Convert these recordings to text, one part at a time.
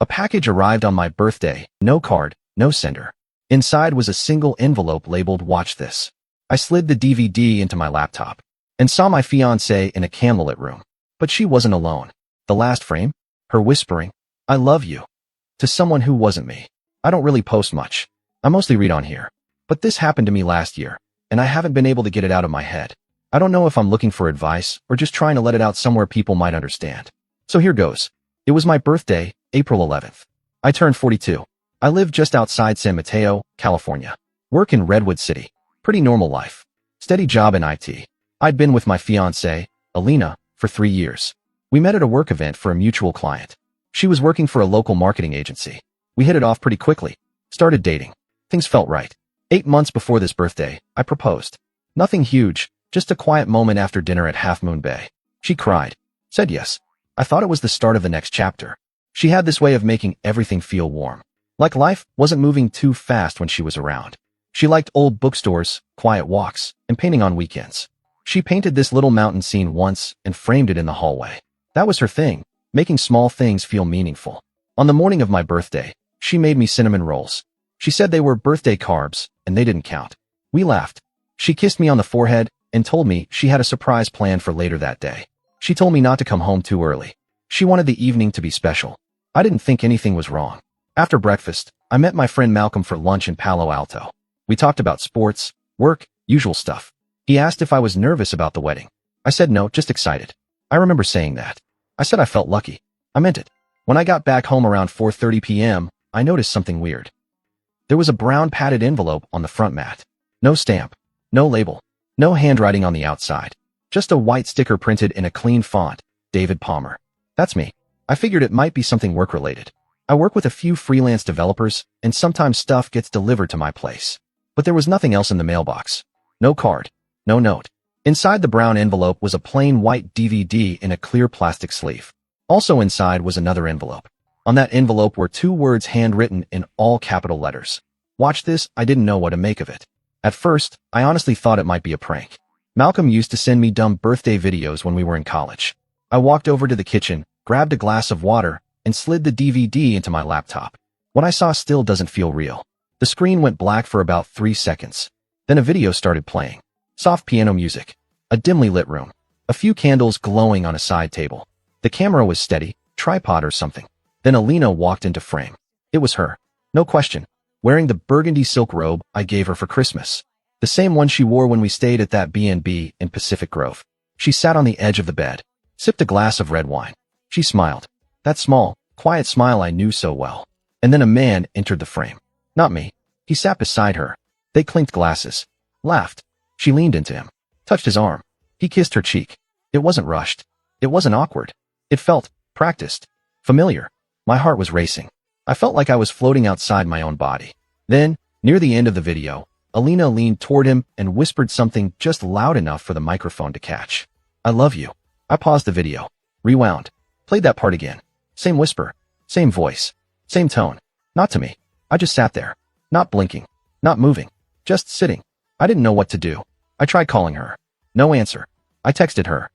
A package arrived on my birthday, no card, no sender. Inside was a single envelope labeled "Watch This." I slid the DVD into my laptop and saw my fiance in a candlelit room. But she wasn't alone. The last frame? Her whispering, "I love you," to someone who wasn't me. I don't really post much. I mostly read on here. But this happened to me last year, and I haven't been able to get it out of my head. I don't know if I'm looking for advice or just trying to let it out somewhere people might understand. So here goes. It was my birthday, April 11th. I turned 42. I live just outside San Mateo, California. Work in Redwood City. Pretty normal life. Steady job in IT. I'd been with my fiance, Alina, for 3 years. We met at a work event for a mutual client. She was working for a local marketing agency. We hit it off pretty quickly. Started dating. Things felt right. 8 months before this birthday, I proposed. Nothing huge, just a quiet moment after dinner at Half Moon Bay. She cried. Said yes. I thought it was the start of the next chapter. She had this way of making everything feel warm. Like life wasn't moving too fast when she was around. She liked old bookstores, quiet walks, and painting on weekends. She painted this little mountain scene once and framed it in the hallway. That was her thing, making small things feel meaningful. On the morning of my birthday, she made me cinnamon rolls. She said they were birthday carbs, and they didn't count. We laughed. She kissed me on the forehead and told me she had a surprise planned for later that day. She told me not to come home too early. She wanted the evening to be special. I didn't think anything was wrong. After breakfast, I met my friend Malcolm for lunch in Palo Alto. We talked about sports, work, usual stuff. He asked if I was nervous about the wedding. I said no, just excited. I remember saying that. I said I felt lucky. I meant it. When I got back home around 4:30 p.m., I noticed something weird. There was a brown padded envelope on the front mat. No stamp, no label, no handwriting on the outside. Just a white sticker printed in a clean font, David Palmer. That's me. I figured it might be something work-related. I work with a few freelance developers, and sometimes stuff gets delivered to my place. But there was nothing else in the mailbox. No card, no note. Inside the brown envelope was a plain white DVD in a clear plastic sleeve. Also inside was another envelope. On that envelope were 2 words handwritten in all capital letters. Watch this. I didn't know what to make of it. At first, I honestly thought it might be a prank. Malcolm used to send me dumb birthday videos when we were in college. I walked over to the kitchen, grabbed a glass of water, and slid the DVD into my laptop. What I saw still doesn't feel real. The screen went black for about 3 seconds. Then a video started playing. Soft piano music. A dimly lit room. A few candles glowing on a side table. The camera was steady, tripod or something. Then Alina walked into frame. It was her. No question. Wearing the burgundy silk robe I gave her for Christmas. The same one she wore when we stayed at that B&B in Pacific Grove. She sat on the edge of the bed, sipped a glass of red wine. She smiled. That small, quiet smile I knew so well. And then a man entered the frame. Not me. He sat beside her. They clinked glasses. Laughed. She leaned into him. Touched his arm. He kissed her cheek. It wasn't rushed. It wasn't awkward. It felt practiced. Familiar. My heart was racing. I felt like I was floating outside my own body. Then, near the end of the video, Alina leaned toward him and whispered something just loud enough for the microphone to catch. I love you. I paused the video. Rewound. Played that part again. Same whisper. Same voice. Same tone. Not to me. I just sat there. Not blinking. Not moving. Just sitting. I didn't know what to do. I tried calling her. No answer. I texted her.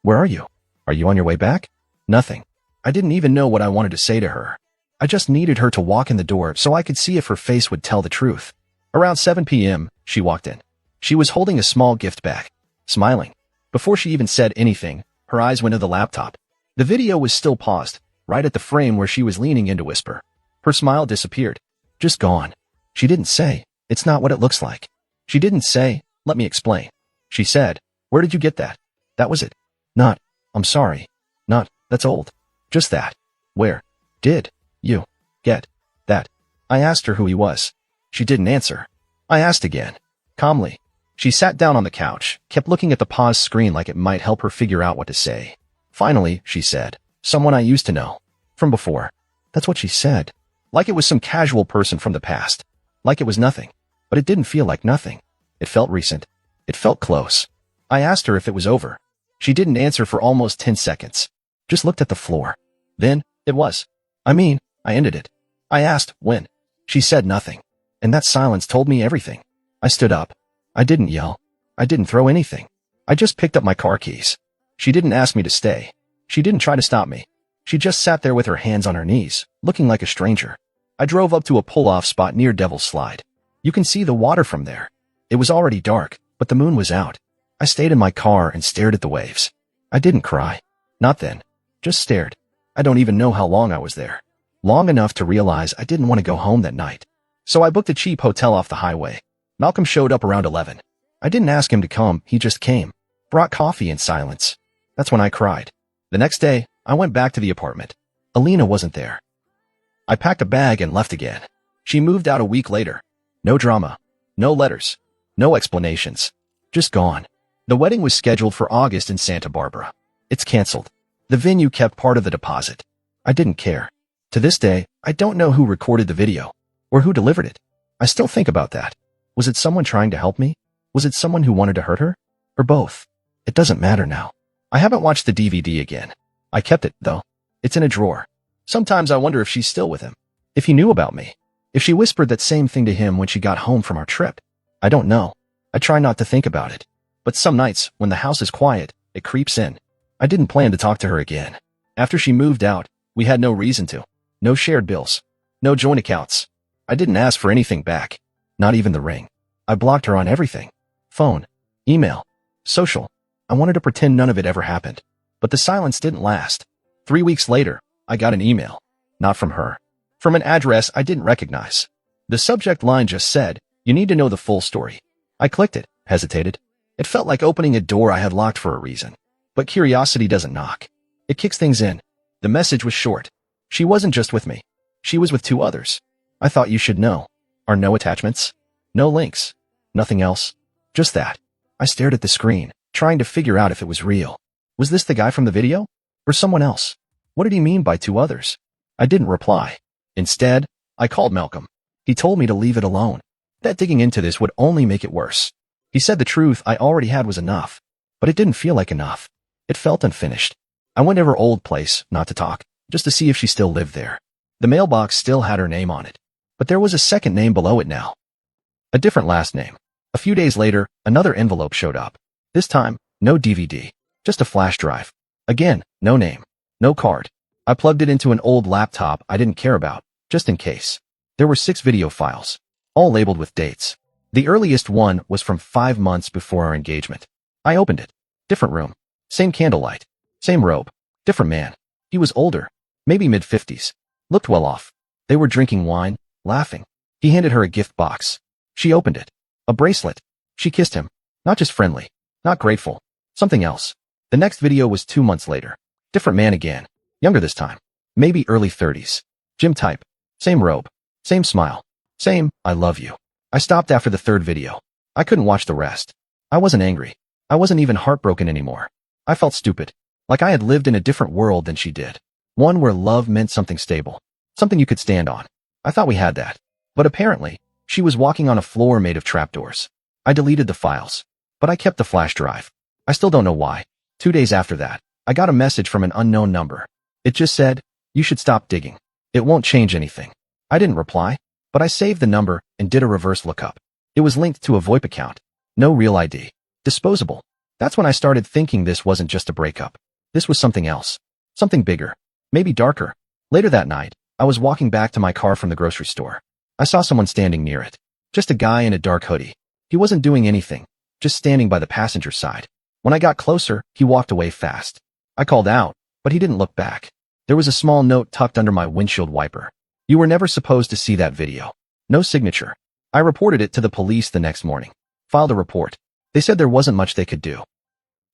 Where are you? Are you on your way back? Nothing. I didn't even know what I wanted to say to her. I just needed her to walk in the door so I could see if her face would tell the truth. Around 7 p.m., she walked in. She was holding a small gift bag, smiling. Before she even said anything, her eyes went to the laptop. The video was still paused, right at the frame where she was leaning in to whisper. Her smile disappeared. Just gone. She didn't say, it's not what it looks like. She didn't say, let me explain. She said, where did you get that? That was it. Not, I'm sorry. Not, that's old. Just that. Where did you get that? I asked her who he was. She didn't answer. I asked again. Calmly. She sat down on the couch, kept looking at the paused screen like it might help her figure out what to say. Finally, she said, someone I used to know. From before. That's what she said. Like it was some casual person from the past. Like it was nothing. But it didn't feel like nothing. It felt recent. It felt close. I asked her if it was over. She didn't answer for almost 10 seconds. Just looked at the floor. Then, it was. I ended it. I asked, when? She said nothing. And that silence told me everything. I stood up. I didn't yell. I didn't throw anything. I just picked up my car keys. She didn't ask me to stay. She didn't try to stop me. She just sat there with her hands on her knees, looking like a stranger. I drove up to a pull-off spot near Devil's Slide. You can see the water from there. It was already dark, but the moon was out. I stayed in my car and stared at the waves. I didn't cry. Not then. Just stared. I don't even know how long I was there. Long enough to realize I didn't want to go home that night. So I booked a cheap hotel off the highway. Malcolm showed up around 11. I didn't ask him to come, he just came. Brought coffee in silence. That's when I cried. The next day, I went back to the apartment. Alina wasn't there. I packed a bag and left again. She moved out a week later. No drama. No letters. No explanations. Just gone. The wedding was scheduled for August in Santa Barbara. It's canceled. The venue kept part of the deposit. I didn't care. To this day, I don't know who recorded the video or who delivered it. I still think about that. Was it someone trying to help me? Was it someone who wanted to hurt her? Or both? It doesn't matter now. I haven't watched the DVD again. I kept it, though. It's in a drawer. Sometimes I wonder if she's still with him. If he knew about me. If she whispered that same thing to him when she got home from our trip. I don't know. I try not to think about it. But some nights, when the house is quiet, it creeps in. I didn't plan to talk to her again. After she moved out, we had no reason to. No shared bills. No joint accounts. I didn't ask for anything back. Not even the ring. I blocked her on everything. Phone. Email. Social. I wanted to pretend none of it ever happened. But the silence didn't last. 3 weeks later, I got an email. Not from her. From an address I didn't recognize. The subject line just said, "You need to know the full story." I clicked it, hesitated. It felt like opening a door I had locked for a reason. But curiosity doesn't knock. It kicks things in. The message was short. She wasn't just with me. She was with 2 others. I thought you should know. Are no attachments? No links. Nothing else. Just that. I stared at the screen, trying to figure out if it was real. Was this the guy from the video? Or someone else? What did he mean by 2 others? I didn't reply. Instead, I called Malcolm. He told me to leave it alone. That digging into this would only make it worse. He said the truth I already had was enough. But it didn't feel like enough. It felt unfinished. I went to her old place, not to talk, just to see if she still lived there. The mailbox still had her name on it. But there was a second name below it now. A different last name. A few days later, another envelope showed up. This time, no DVD. Just a flash drive. Again, no name. No card. I plugged it into an old laptop I didn't care about, just in case. There were 6 video files, all labeled with dates. The earliest one was from 5 months before our engagement. I opened it. Different room. Same candlelight. Same robe. Different man. He was older. Maybe mid-50s. Looked well off. They were drinking wine, laughing. He handed her a gift box. She opened it. A bracelet. She kissed him. Not just friendly. Not grateful. Something else. The next video was 2 months later. Different man again. Younger this time. Maybe early 30s. Gym type. Same robe. Same smile. Same, "I love you." I stopped after the 3rd video. I couldn't watch the rest. I wasn't angry. I wasn't even heartbroken anymore. I felt stupid. Like I had lived in a different world than she did. One where love meant something stable. Something you could stand on. I thought we had that. But apparently, she was walking on a floor made of trapdoors. I deleted the files. But I kept the flash drive. I still don't know why. 2 days after that, I got a message from an unknown number. It just said, "You should stop digging. It won't change anything." I didn't reply, but I saved the number and did a reverse lookup. It was linked to a VoIP account. No real ID. Disposable. That's when I started thinking this wasn't just a breakup. This was something else. Something bigger. Maybe darker. Later that night, I was walking back to my car from the grocery store. I saw someone standing near it. Just a guy in a dark hoodie. He wasn't doing anything, just standing by the passenger side. When I got closer, he walked away fast. I called out, but he didn't look back. There was a small note tucked under my windshield wiper. "You were never supposed to see that video." No signature. I reported it to the police the next morning. Filed a report. They said there wasn't much they could do.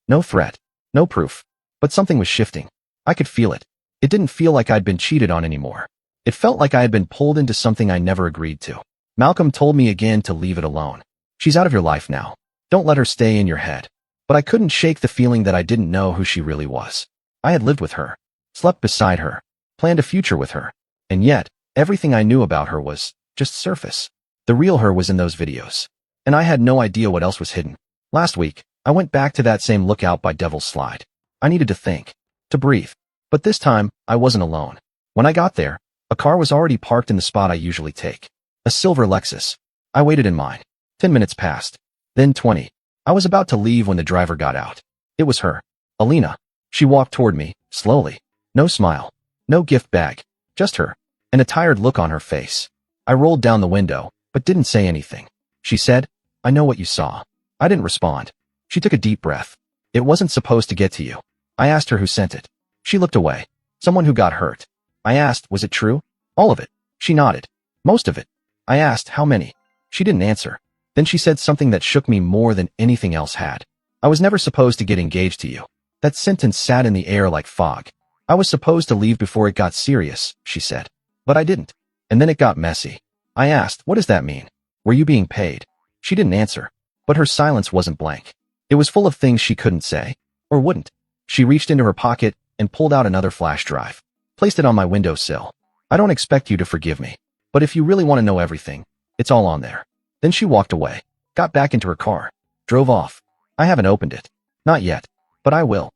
No threat. No proof. But something was shifting. I could feel it. It didn't feel like I'd been cheated on anymore. It felt like I had been pulled into something I never agreed to. Malcolm told me again to leave it alone. She's out of your life now. Don't let her stay in your head. But I couldn't shake the feeling that I didn't know who she really was. I had lived with her, slept beside her, planned a future with her. And yet, everything I knew about her was just surface. The real her was in those videos. And I had no idea what else was hidden. Last week, I went back to that same lookout by Devil's Slide. I needed to think, to breathe. But this time, I wasn't alone. When I got there, a car was already parked in the spot I usually take. A silver Lexus. I waited in mine. 10 minutes passed. Then 20. I was about to leave when the driver got out. It was her. Alina. She walked toward me, slowly. No smile. No gift bag. Just her. And a tired look on her face. I rolled down the window, but didn't say anything. She said, "I know what you saw." I didn't respond. She took a deep breath. "It wasn't supposed to get to you." I asked her who sent it. She looked away. "Someone who got hurt." I asked, "Was it true?" "All of it." She nodded. "Most of it." I asked, "How many?" She didn't answer. Then she said something that shook me more than anything else had. "I was never supposed to get engaged to you." That sentence sat in the air like fog. "I was supposed to leave before it got serious," she said. "But I didn't. And then it got messy." I asked, "What does that mean? Were you being paid?" She didn't answer. But her silence wasn't blank. It was full of things she couldn't say. Or wouldn't. She reached into her pocket and pulled out another flash drive. Placed it on my windowsill. "I don't expect you to forgive me. But if you really want to know everything, it's all on there." Then she walked away. Got back into her car. Drove off. I haven't opened it. Not yet. But I will.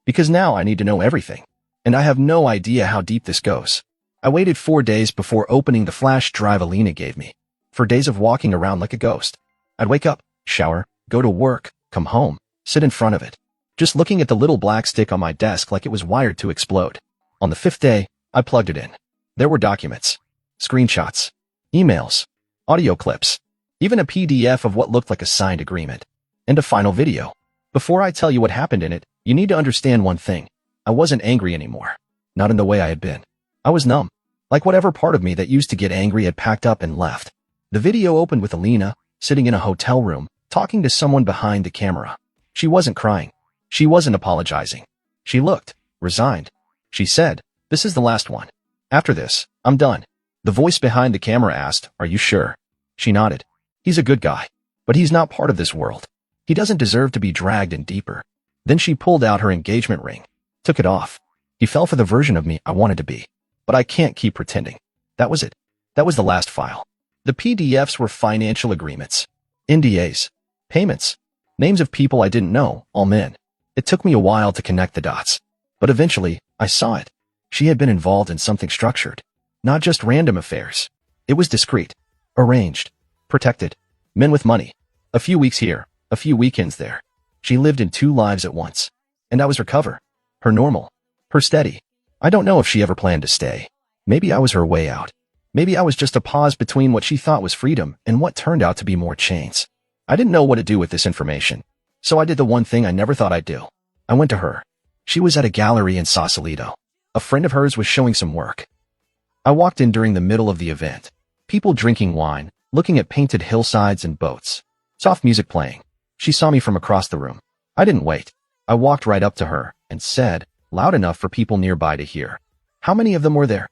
Because now I need to know everything. And I have no idea how deep this goes. I waited 4 days before opening the flash drive Alina gave me. 4 days of walking around like a ghost. I'd wake up, shower, go to work, come home, sit in front of it. Just looking at the little black stick on my desk like it was wired to explode. On the 5th day, I plugged it in. There were documents, screenshots, emails, audio clips, even a PDF of what looked like a signed agreement, and a final video. Before I tell you what happened in it, you need to understand one thing. I wasn't angry anymore. Not in the way I had been. I was numb. Like whatever part of me that used to get angry had packed up and left. The video opened with Alina, sitting in a hotel room, talking to someone behind the camera. She wasn't crying. She wasn't apologizing. She looked resigned. She said, "This is the last one. After this, I'm done." The voice behind the camera asked, "Are you sure?" She nodded. "He's a good guy. But he's not part of this world. He doesn't deserve to be dragged in deeper." Then she pulled out her engagement ring. Took it off. "He fell for the version of me I wanted to be. But I can't keep pretending." That was it. That was the last file. The PDFs were financial agreements. NDAs. Payments. Names of people I didn't know, all men. It took me a while to connect the dots. But eventually, I saw it. She had been involved in something structured. Not just random affairs. It was discreet. Arranged. Protected. Men with money. A few weeks here. A few weekends there. She lived in 2 lives at once. And I was her cover. Her normal. Her steady. I don't know if she ever planned to stay. Maybe I was her way out. Maybe I was just a pause between what she thought was freedom and what turned out to be more chains. I didn't know what to do with this information. So I did the one thing I never thought I'd do. I went to her. She was at a gallery in Sausalito. A friend of hers was showing some work. I walked in during the middle of the event. People drinking wine, looking at painted hillsides and boats. Soft music playing. She saw me from across the room. I didn't wait. I walked right up to her and said, loud enough for people nearby to hear, "How many of them were there?"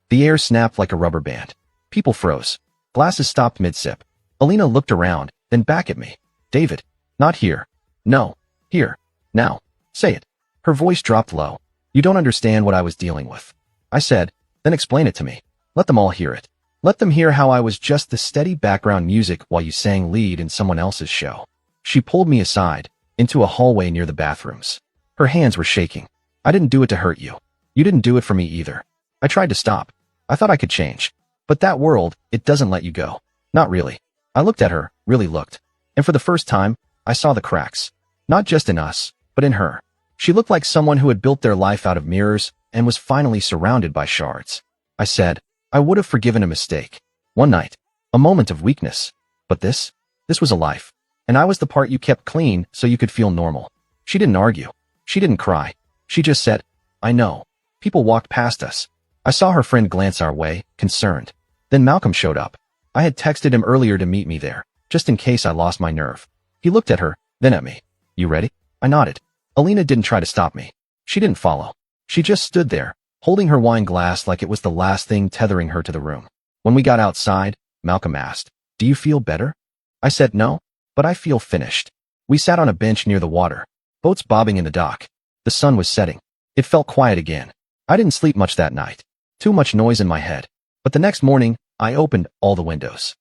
The air snapped like a rubber band. People froze. Glasses stopped mid-sip. Alina looked around, then back at me. "David, not here. No, here. Now. Say it." Her voice dropped low. "You don't understand what I was dealing with." I said, "Then explain it to me. Let them all hear it. Let them hear how I was just the steady background music while you sang lead in someone else's show." She pulled me aside, into a hallway near the bathrooms. Her hands were shaking. "I didn't do it to hurt you. You didn't do it for me either. I tried to stop. I thought I could change. But that world, it doesn't let you go. Not really." I looked at her, really looked. And for the first time, I saw the cracks. Not just in us, but in her. She looked like someone who had built their life out of mirrors and was finally surrounded by shards. I said, "I would have forgiven a mistake. One night. A moment of weakness. But this was a life. And I was the part you kept clean so you could feel normal." She didn't argue. She didn't cry. She just said, "I know." People walked past us. I saw her friend glance our way, concerned. Then Malcolm showed up. I had texted him earlier to meet me there, just in case I lost my nerve. He looked at her, then at me. "You ready?" I nodded. Alina didn't try to stop me. She didn't follow. She just stood there, holding her wine glass like it was the last thing tethering her to the room. When we got outside, Malcolm asked, "Do you feel better?" I said no, but I feel finished. We sat on a bench near the water, boats bobbing in the dock. The sun was setting. It felt quiet again. I didn't sleep much that night. Too much noise in my head. But the next morning, I opened all the windows.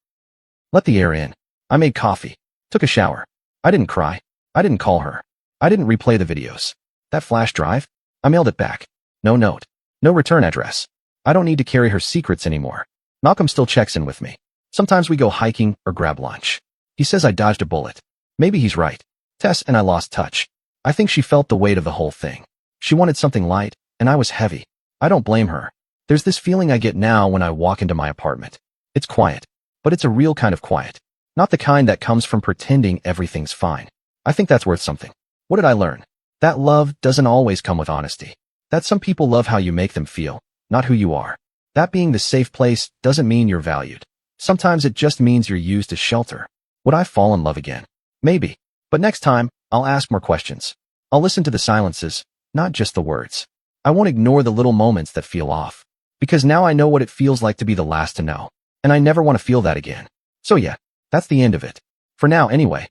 Let the air in. I made coffee. Took a shower. I didn't cry. I didn't call her. I didn't replay the videos. That flash drive? I mailed it back. No note. No return address. I don't need to carry her secrets anymore. Malcolm still checks in with me. Sometimes we go hiking or grab lunch. He says I dodged a bullet. Maybe he's right. Tess and I lost touch. I think she felt the weight of the whole thing. She wanted something light, and I was heavy. I don't blame her. There's this feeling I get now when I walk into my apartment. It's quiet, but it's a real kind of quiet. Not the kind that comes from pretending everything's fine. I think that's worth something. What did I learn? That love doesn't always come with honesty. That some people love how you make them feel, not who you are. That being the safe place doesn't mean you're valued. Sometimes it just means you're used as shelter. Would I fall in love again? Maybe. But next time, I'll ask more questions. I'll listen to the silences, not just the words. I won't ignore the little moments that feel off. Because now I know what it feels like to be the last to know. And I never want to feel that again. So yeah, that's the end of it. For now anyway.